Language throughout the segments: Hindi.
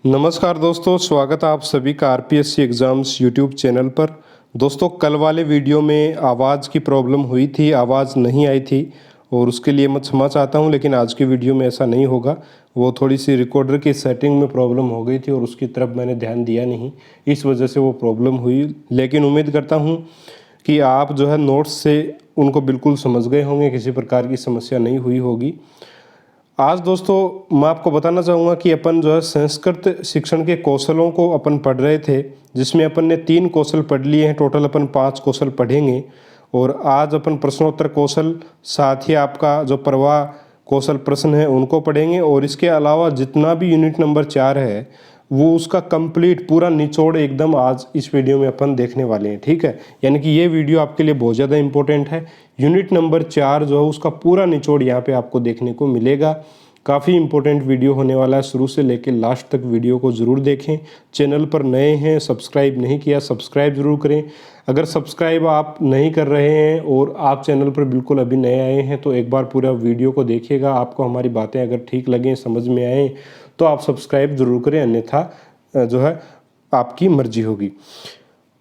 नमस्कार दोस्तों, स्वागत है आप सभी का आरपीएससी एग्ज़ाम्स यूट्यूब चैनल पर। दोस्तों, कल वाले वीडियो में आवाज़ की प्रॉब्लम हुई थी, आवाज़ नहीं आई थी और उसके लिए मैं क्षमा चाहता हूं, लेकिन आज की वीडियो में ऐसा नहीं होगा। वो थोड़ी सी रिकॉर्डर की सेटिंग में प्रॉब्लम हो गई थी और उसकी तरफ मैंने ध्यान दिया नहीं, इस वजह से वो प्रॉब्लम हुई। लेकिन उम्मीद करता हूँ कि आप जो है नोट्स से उनको बिल्कुल समझ गए होंगे, किसी प्रकार की समस्या नहीं हुई होगी। आज दोस्तों मैं आपको बताना चाहूँगा कि अपन जो है संस्कृत शिक्षण के कौशलों को अपन पढ़ रहे थे, जिसमें अपन ने 3 कौशल पढ़ लिए हैं। टोटल अपन 5 कौशल पढ़ेंगे और आज अपन प्रश्नोत्तर कौशल, साथ ही आपका जो प्रवाह कौशल प्रश्न है उनको पढ़ेंगे। और इसके अलावा जितना भी यूनिट नंबर 4 है वो उसका कंप्लीट पूरा निचोड़ एकदम आज इस वीडियो में अपन देखने वाले हैं, ठीक है। यानी कि ये वीडियो आपके लिए बहुत ज़्यादा इंपॉर्टेंट है। यूनिट नंबर 4 जो है उसका पूरा निचोड़ यहाँ पे आपको देखने को मिलेगा। काफ़ी इंपॉर्टेंट वीडियो होने वाला है, शुरू से लेकर लास्ट तक वीडियो को ज़रूर देखें। चैनल पर नए हैं, सब्सक्राइब नहीं किया, सब्सक्राइब ज़रूर करें। अगर सब्सक्राइब आप नहीं कर रहे हैं और आप चैनल पर बिल्कुल अभी नए आए हैं तो एक बार पूरा वीडियो को देखिएगा। आपको हमारी बातें अगर ठीक लगें, समझ में आए तो आप सब्सक्राइब ज़रूर करें, अन्यथा जो है आपकी मर्जी होगी।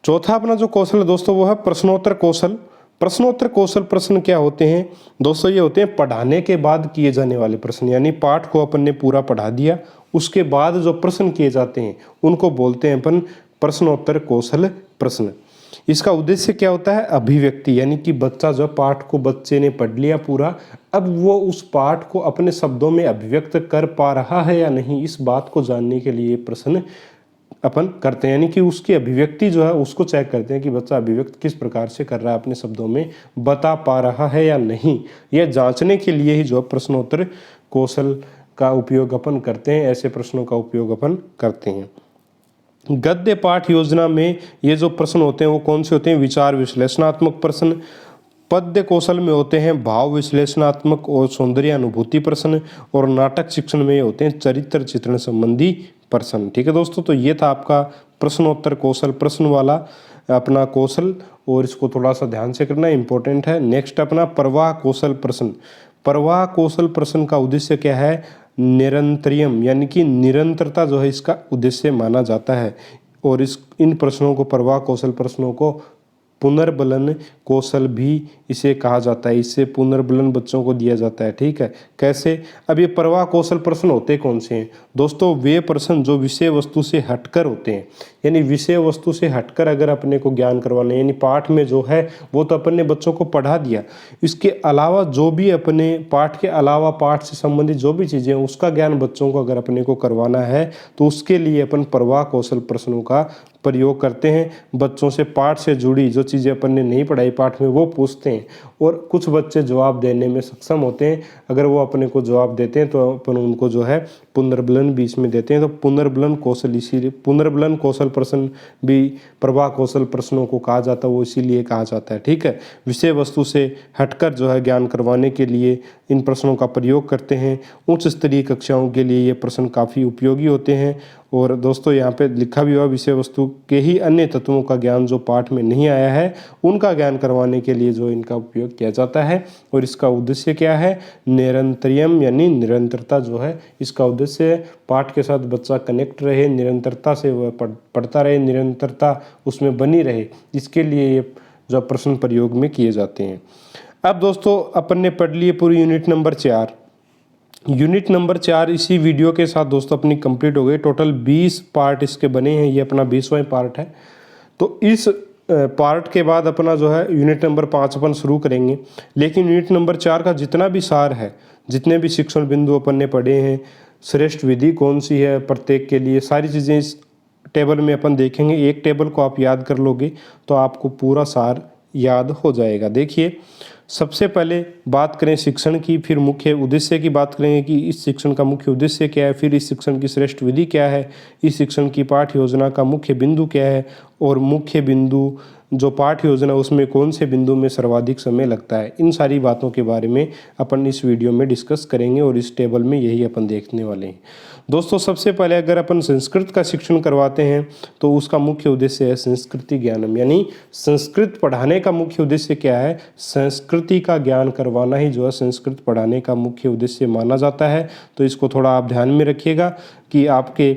चौथा अपना जो कौशल है दोस्तों वो है प्रश्नोत्तर कौशल। प्रश्नोत्तर कौशल प्रश्न क्या होते हैं दोस्तों? ये होते हैं पढ़ाने के बाद किए जाने वाले प्रश्न। यानी पाठ को अपन ने पूरा पढ़ा दिया, उसके बाद जो प्रश्न किए जाते हैं उनको बोलते हैं अपन प्रश्नोत्तर कौशल प्रश्न। इसका उद्देश्य क्या होता है? अभिव्यक्ति, यानी कि बच्चा जो पाठ को बच्चे ने पढ़ लिया पूरा, अब वो उस पाठ को अपने शब्दों में अभिव्यक्त कर पा रहा है या नहीं, इस बात को जानने के लिए प्रश्न अपन करते हैं। यानी कि उसकी अभिव्यक्ति जो है उसको चेक करते हैं कि बच्चा अभिव्यक्त किस प्रकार से कर रहा है, अपने शब्दों में बता पा रहा है या नहीं। यह जांचने के लिए ही जो प्रश्नोत्तर कौशल का उपयोग अपन करते हैं, ऐसे प्रश्नों का उपयोग अपन करते हैं। गद्य पाठ योजना में ये जो प्रश्न होते हैं वो कौन से होते हैं? विचार विश्लेषणात्मक प्रश्न। पद्य कौशल में होते हैं भाव विश्लेषणात्मक और सौंदर्य अनुभूति प्रश्न। और नाटक शिक्षण में होते हैं चरित्र चित्रण संबंधी प्रश्न। ठीक है दोस्तों, तो ये था आपका प्रश्नोत्तर कौशल प्रश्न वाला अपना कौशल, और इसको थोड़ा सा ध्यान से करना इंपॉर्टेंट है। नेक्स्ट अपना प्रवाह कौशल प्रश्न। प्रवाह कौशल प्रश्न का उद्देश्य क्या है? निरंतरियम, यानी कि निरंतरता जो है इसका उद्देश्य माना जाता है। और इन प्रश्नों को, प्रवाह कौशल प्रश्नों को पुनर्बलन कौशल भी इसे कहा जाता है। इससे पुनर्बलन बच्चों को दिया जाता है, ठीक है। कैसे? अब ये प्रवाह कौशल प्रश्न होते कौन से हैं दोस्तों? वे प्रश्न जो विषय वस्तु से हटकर होते हैं। यानी विषय वस्तु से हटकर अगर अपने को ज्ञान करवाना, यानी पाठ में जो है वो तो अपन ने बच्चों को पढ़ा दिया, इसके अलावा जो भी अपने पाठ के अलावा पाठ से संबंधित जो भी चीज़ें हैं उसका ज्ञान बच्चों को अगर अपने को करवाना है तो उसके लिए अपन प्रवाह कौशल प्रश्नों का प्रयोग करते हैं। बच्चों से पाठ से जुड़ी जो चीज़ें अपन ने नहीं पढ़ाई पाठ में वो पूछते हैं, और कुछ बच्चे जवाब देने में सक्षम होते हैं। अगर वो अपने को जवाब देते हैं तो अपन उनको जो है पुनर्बलन भी इसमें देते हैं। तो पुनर्बलन कौशल, इसीलिए पुनर्बलन कौशल प्रश्न भी प्रवाह कौशल प्रश्नों को कहा जाता है, वो इसीलिए कहा जाता है, ठीक है। विषय वस्तु से हटकर जो है ज्ञान करवाने के लिए इन प्रश्नों का प्रयोग करते हैं। उच्च स्तरीय कक्षाओं के लिए ये प्रश्न काफ़ी उपयोगी होते हैं। और दोस्तों यहाँ पे लिखा भी हुआ विषय वस्तु के ही अन्य तत्वों का ज्ञान जो पाठ में नहीं आया है उनका ज्ञान करवाने के लिए जो इनका उपयोग किया जाता है। और इसका उद्देश्य क्या है? निरंतरियम, यानी निरंतरता जो है इसका उद्देश्य है। पाठ के साथ बच्चा कनेक्ट रहे, निरंतरता से वह पढ़ता रहे, निरंतरता उसमें बनी रहे, इसके लिए ये जो प्रश्न प्रयोग में किए जाते हैं। अब दोस्तों अपन ने पढ़ लिए पूरी यूनिट नंबर 4। यूनिट नंबर 4 इसी वीडियो के साथ दोस्तों अपनी कंप्लीट हो गई। टोटल 20 पार्ट इसके बने हैं, ये अपना 20वां पार्ट है। तो इस पार्ट के बाद अपना जो है यूनिट नंबर 5 अपन शुरू करेंगे। लेकिन यूनिट नंबर 4 का जितना भी सार है, जितने भी शिक्षण बिंदु अपन ने पढ़े हैं, श्रेष्ठ विधि कौन सी है प्रत्येक के लिए, सारी चीज़ें इस टेबल में अपन देखेंगे। एक टेबल को आप याद कर लोगे तो आपको पूरा सार याद हो जाएगा। देखिए, सबसे पहले बात करें शिक्षण की, फिर मुख्य उद्देश्य की बात करेंगे कि इस शिक्षण का मुख्य उद्देश्य क्या है, फिर इस शिक्षण की श्रेष्ठ विधि क्या है, इस शिक्षण की पाठ योजना का मुख्य बिंदु क्या है, और मुख्य बिंदु जो पाठ योजना उसमें कौन से बिंदु में सर्वाधिक समय लगता है। इन सारी बातों के बारे में अपन इस वीडियो में डिस्कस करेंगे और इस टेबल में यही अपन देखने वाले हैं। दोस्तों, सबसे पहले अगर अपन संस्कृत का शिक्षण करवाते हैं तो उसका मुख्य उद्देश्य है संस्कृति ज्ञानम, यानी संस्कृत पढ़ाने का मुख्य उद्देश्य क्या है? संस्कृति का ज्ञान करवाना ही जो है संस्कृत पढ़ाने का मुख्य उद्देश्य माना जाता है। तो इसको थोड़ा आप ध्यान में रखिएगा। कि आपके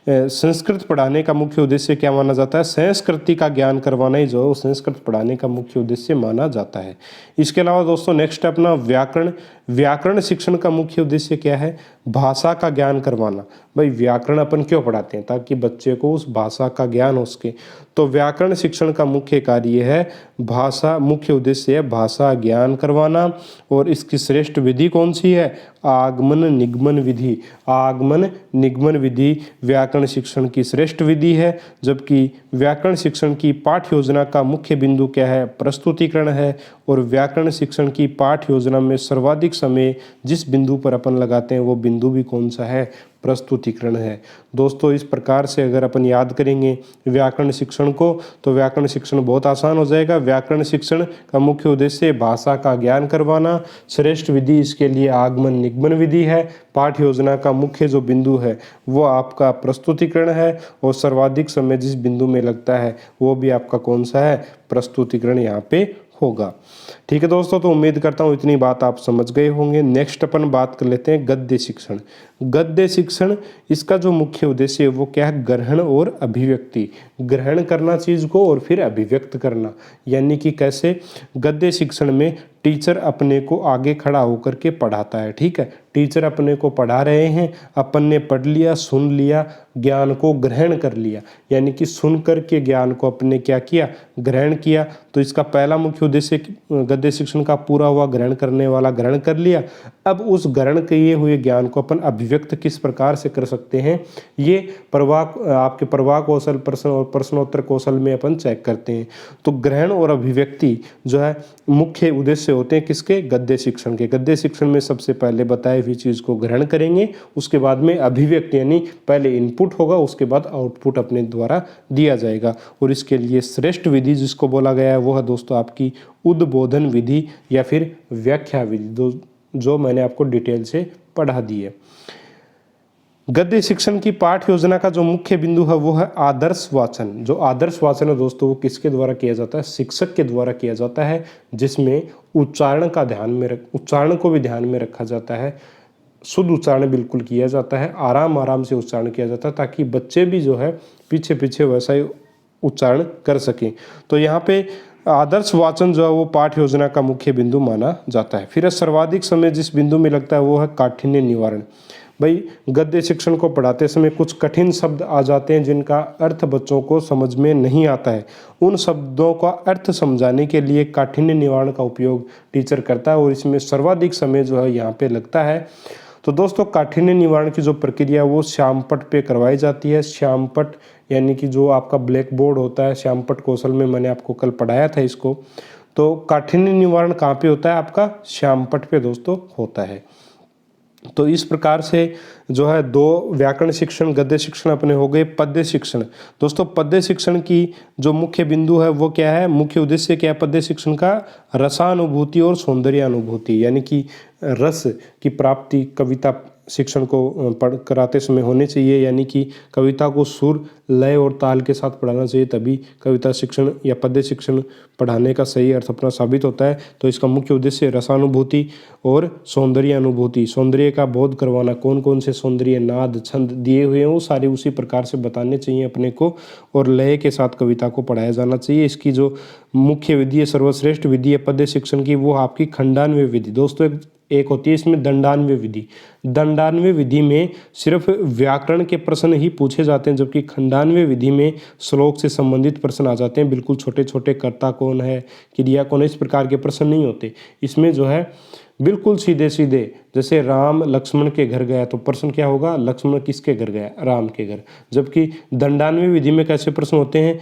संस्कृत पढ़ाने का मुख्य उद्देश्य क्या माना जाता है, संस्कृति का ज्ञान करवाना ही जो है संस्कृत पढ़ाने का मुख्य उद्देश्य माना जाता है। इसके अलावा दोस्तों नेक्स्ट अपना व्याकरण। व्याकरण शिक्षण का मुख्य उद्देश्य क्या है, भाषा का ज्ञान करवाना। भाई व्याकरण अपन क्यों पढ़ाते हैं, ताकि बच्चे को उस भाषा का ज्ञान हो सके। तो व्याकरण शिक्षण का मुख्य कार्य है भाषा, मुख्य उद्देश्य है भाषा ज्ञान करवाना। और इसकी श्रेष्ठ विधि कौन सी है, आगमन निगमन विधि। आगमन निगमन विधि व्याकरण शिक्षण की श्रेष्ठ विधि है। जबकि व्याकरण शिक्षण की पाठ्य योजना का मुख्य बिंदु क्या है, प्रस्तुतिकरण है। और व्याकरण शिक्षण की पाठ्य योजना में सर्वाधिक समय जिस बिंदु पर अपन लगाते हैं वो बिंदु भी कौन सा है, प्रस्तुतिकरण है। दोस्तों इस प्रकार से अगर अपन याद करेंगे व्याकरण शिक्षण को तो व्याकरण शिक्षण बहुत आसान हो जाएगा। व्याकरण शिक्षण का मुख्य उद्देश्य भाषा का ज्ञान करवाना, श्रेष्ठ विधि इसके लिए आगमन निगमन विधि है, पाठ्य योजना का मुख्य जो बिंदु है वो आपका प्रस्तुतिकरण है, और सर्वाधिक समय जिस बिंदु में लगता है वो भी आपका कौन सा है, प्रस्तुतिकरण यहाँ पे होगा। ठीक है दोस्तों, तो उम्मीद करता हूँ इतनी बात आप समझ गए होंगे। नेक्स्ट अपन बात कर लेते हैं गद्य शिक्षण। गद्य शिक्षण इसका जो मुख्य उद्देश्य है वो क्या है, ग्रहण और अभिव्यक्ति। ग्रहण करना चीज़ को और फिर अभिव्यक्त करना, यानी कि कैसे, गद्य शिक्षण में टीचर अपने को आगे खड़ा होकर के पढ़ाता है। ठीक है, टीचर अपने को पढ़ा रहे हैं, अपन ने पढ़ लिया, सुन लिया, ज्ञान को ग्रहण कर लिया, यानी कि सुन कर के ज्ञान को अपने क्या किया, ग्रहण किया। तो इसका पहला मुख्य उद्देश्य गद्य शिक्षण का पूरा हुआ, ग्रहण करने वाला ग्रहण कर लिया। अब उस ग्रहण किए हुए ज्ञान को अपन अभिव्यक्त किस प्रकार से कर सकते हैं, ये आपके प्रवाह कौशल, प्रश्न और प्रश्नोत्तर कौशल में अपन चेक करते हैं। तो ग्रहण और अभिव्यक्ति जो है मुख्य उद्देश्य होते हैं किसके, गद्य शिक्षण के। गद्य शिक्षण में सबसे पहले बताई हुई चीज़ को ग्रहण करेंगे, उसके बाद में अभिव्यक्ति यानी पहले इनपुट होगा, उसके बाद आउटपुट अपने द्वारा दिया जाएगा। और इसके लिए श्रेष्ठ विधि जिसको बोला गया है वो है दोस्तों आपकी उद्बोधन विधि या फिर व्याख्या विधि, जो मैंने आपको डिटेल से पढ़ा दी है। गद्य शिक्षण की पाठ्य योजना का जो मुख्य बिंदु है वो है आदर्श वाचन। जो आदर्श वाचन है दोस्तों वो किसके द्वारा किया जाता है, शिक्षक के द्वारा किया जाता है, जिसमें उच्चारण को भी ध्यान में रखा जाता है। शुद्ध उच्चारण बिल्कुल किया जाता है, आराम से उच्चारण किया जाता है, ताकि बच्चे भी जो है पीछे पीछे वैसा ही उच्चारण कर सकें। तो यहाँ पे आदर्श वाचन जो है वो पाठ्य योजना का मुख्य बिंदु माना जाता है। फिर सर्वाधिक समय जिस बिंदु में लगता है वो है काठिन्य निवारण। भाई गद्य शिक्षण को पढ़ाते समय कुछ कठिन शब्द आ जाते हैं जिनका अर्थ बच्चों को समझ में नहीं आता है। उन शब्दों का अर्थ समझाने के लिए काठिन्य निवारण का उपयोग टीचर करता है, और इसमें सर्वाधिक समय जो है यहाँ पे लगता है। तो दोस्तों काठिन्य निवारण की जो प्रक्रिया वो श्यामपट्ट पे करवाई जाती है। श्यामपट्ट यानी कि जो आपका ब्लैक बोर्ड होता है, श्यामपट्ट कौशल में मैंने आपको कल पढ़ाया था इसको। तो काठिन्य निवारण कहाँ पे होता है, आपका श्यामपट्ट पे दोस्तों होता है। तो इस प्रकार से जो है दो व्याकरण शिक्षण, गद्य शिक्षण अपने हो गए। पद्य शिक्षण दोस्तों, पद्य शिक्षण की जो मुख्य बिंदु है वो क्या है, मुख्य उद्देश्य क्या है पद्य शिक्षण का, रसानुभूति और सौंदर्यानुभूति, यानी कि रस की प्राप्ति कविता शिक्षण को पढ़ कराते समय होनी चाहिए, यानी कि कविता को सुर, लय और ताल के साथ पढ़ाना चाहिए, तभी कविता शिक्षण या पद्य शिक्षण पढ़ाने का सही अर्थ अपना साबित होता है। तो इसका मुख्य उद्देश्य रसानुभूति और सौंदर्य अनुभूति, सौंदर्य का बोध करवाना, कौन कौन से सौंदर्य नाद छंद दिए हुए हैं वो सारे उसी प्रकार से बताने चाहिए अपने को, और लय के साथ कविता को पढ़ाया जाना चाहिए। इसकी जो मुख्य विधि है, सर्वश्रेष्ठ विधि है पद्य शिक्षण की, वो आपकी खंडान्वय विधि। दोस्तों एक होती है इसमें दंडान्वय विधि। दंडान्वय विधि में सिर्फ व्याकरण के प्रश्न ही पूछे जाते हैं, जबकि खंडान्वय विधि में श्लोक से संबंधित प्रश्न आ जाते हैं। बिल्कुल छोटे छोटे कर्ता कौन है, क्रिया कौन है, इस प्रकार के प्रश्न नहीं होते। इसमें जो है बिल्कुल सीधे सीधे, जैसे राम लक्ष्मण के घर गया तो प्रश्न क्या होगा, लक्ष्मण किसके घर गया, राम के घर। जबकि दंडान्वय विधि में कैसे प्रश्न होते हैं,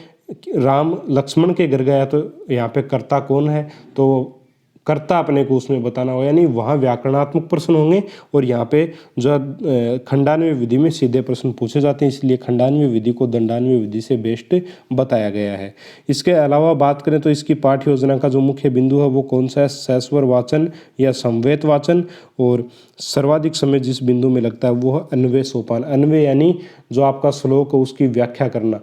राम लक्ष्मण के घर गया तो यहाँ पे कर्ता कौन है, तो कर्ता अपने को उसमें बताना हो, यानी वहाँ व्याकरणात्मक प्रश्न होंगे, और यहाँ पे जो खंडान्वय विधि में सीधे प्रश्न पूछे जाते हैं। इसलिए खंडान्वय विधि को दंडान्वय विधि से बेस्ट बताया गया है। इसके अलावा बात करें तो इसकी पाठ्य योजना का जो मुख्य बिंदु है वो कौन सा है, सैस्वर वाचन या संवेत वाचन, और सर्वाधिक समय जिस बिंदु में लगता है वो है अन्वय सोपान। अन्वय यानी जो आपका श्लोक है उसकी व्याख्या करना,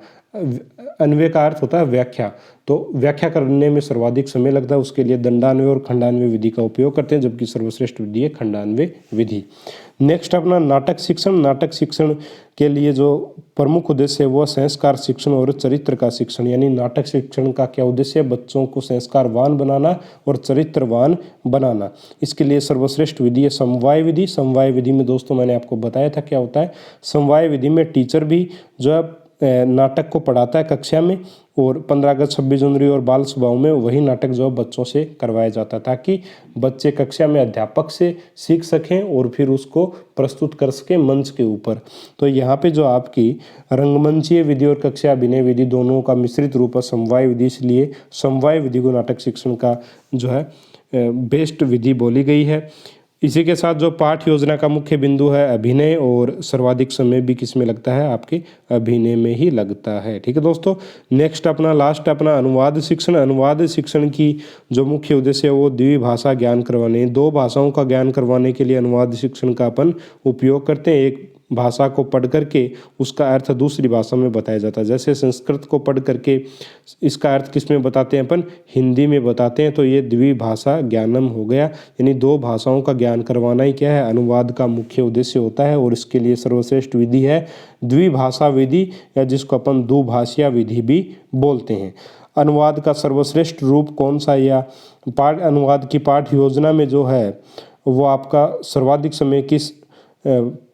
अन्वय का अर्थ होता है व्याख्या, तो व्याख्या करने में सर्वाधिक समय लगता है, उसके लिए दंडान्वय और खंडान्वय विधि का उपयोग करते हैं, जबकि सर्वश्रेष्ठ विधि है खंडान्वय विधि। नेक्स्ट अपना नाटक शिक्षण। नाटक शिक्षण के लिए जो प्रमुख उद्देश्य है वो संस्कार शिक्षण और चरित्र का शिक्षण। यानी नाटक शिक्षण का क्या उद्देश्य है? बच्चों को संस्कारवान बनाना और चरित्रवान बनाना। इसके लिए सर्वश्रेष्ठ विधि है समवाय विधि। समवाय विधि में दोस्तों मैंने आपको बताया था क्या होता है। समवाय विधि में टीचर भी जो है नाटक को पढ़ाता है कक्षा में, और 15 अगस्त 26 जनवरी और बाल सभाओं में वही नाटक जो बच्चों से करवाया जाता है, ताकि बच्चे कक्षा में अध्यापक से सीख सकें और फिर उसको प्रस्तुत कर सकें मंच के ऊपर। तो यहाँ पे जो आपकी रंगमंचीय विधि और कक्षा अभिनय विधि दोनों का मिश्रित रूप है समवाय विधि, इसलिए समवाय विधि को नाटक शिक्षण का जो है बेस्ट विधि बोली गई है। इसी के साथ जो पाठ योजना का मुख्य बिंदु है अभिनय, और सर्वाधिक समय भी किस में लगता है? आपके अभिनय में ही लगता है। ठीक है दोस्तों। नेक्स्ट अपना लास्ट अपना अनुवाद शिक्षण। अनुवाद शिक्षण की जो मुख्य उद्देश्य है वो द्विभाषा ज्ञान करवाने, दो भाषाओं का ज्ञान करवाने के लिए अनुवाद शिक्षण का अपन उपयोग करते हैं। एक भाषा को पढ़ करके उसका अर्थ दूसरी भाषा में बताया जाता है। जैसे संस्कृत को पढ़ करके इसका अर्थ किस में बताते हैं? अपन हिंदी में बताते हैं। तो ये द्विभाषा ज्ञानम हो गया, यानी दो भाषाओं का ज्ञान करवाना ही क्या है? अनुवाद का मुख्य उद्देश्य होता है। और इसके लिए सर्वश्रेष्ठ विधि है द्विभाषा विधि, या जिसको अपन दुभाषिया विधि भी बोलते हैं। अनुवाद का सर्वश्रेष्ठ रूप कौन सा? या अनुवाद की पाठ योजना में जो है वो आपका सर्वाधिक समय किस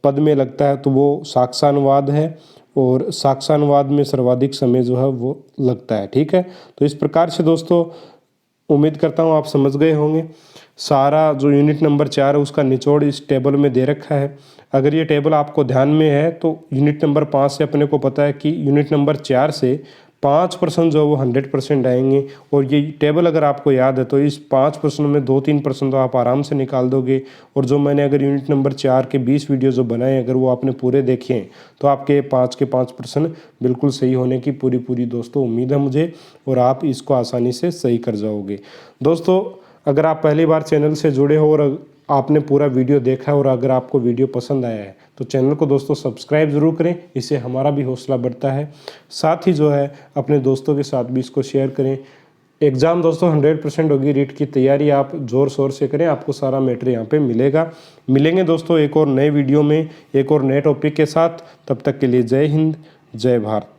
पद में लगता है? तो वो साक्षानुवाद है, और साक्षानुवाद में सर्वाधिक समय जो है वो लगता है। ठीक है। तो इस प्रकार से दोस्तों उम्मीद करता हूँ आप समझ गए होंगे। सारा जो यूनिट नंबर 4 है उसका निचोड़ इस टेबल में दे रखा है। अगर ये टेबल आपको ध्यान में है तो यूनिट नंबर 5 से अपने को पता है कि यूनिट नंबर 4 से 5% जो वो 100% आएंगे। और ये टेबल अगर आपको याद है तो इस 5 प्रश्नों में 2-3 प्रश्न तो आप आराम से निकाल दोगे। और जो मैंने अगर यूनिट नंबर 4 के 20 वीडियो जो बनाए अगर वो आपने पूरे देखे हैं तो आपके 5 के 5 प्रश्न बिल्कुल सही होने की पूरी दोस्तों उम्मीद है मुझे, और आप इसको आसानी से सही कर जाओगे। दोस्तों अगर आप पहली बार चैनल से जुड़े हो और आपने पूरा वीडियो देखा है और अगर आपको वीडियो पसंद आया है तो चैनल को दोस्तों सब्सक्राइब ज़रूर करें, इससे हमारा भी हौसला बढ़ता है। साथ ही जो है अपने दोस्तों के साथ भी इसको शेयर करें। एग्ज़ाम दोस्तों 100% होगी। रीट की तैयारी आप ज़ोर शोर से करें, आपको सारा मैटर यहाँ पे मिलेगा। मिलेंगे दोस्तों एक और नए वीडियो में एक और नए टॉपिक के साथ। तब तक के लिए जय हिंद, जय भारत।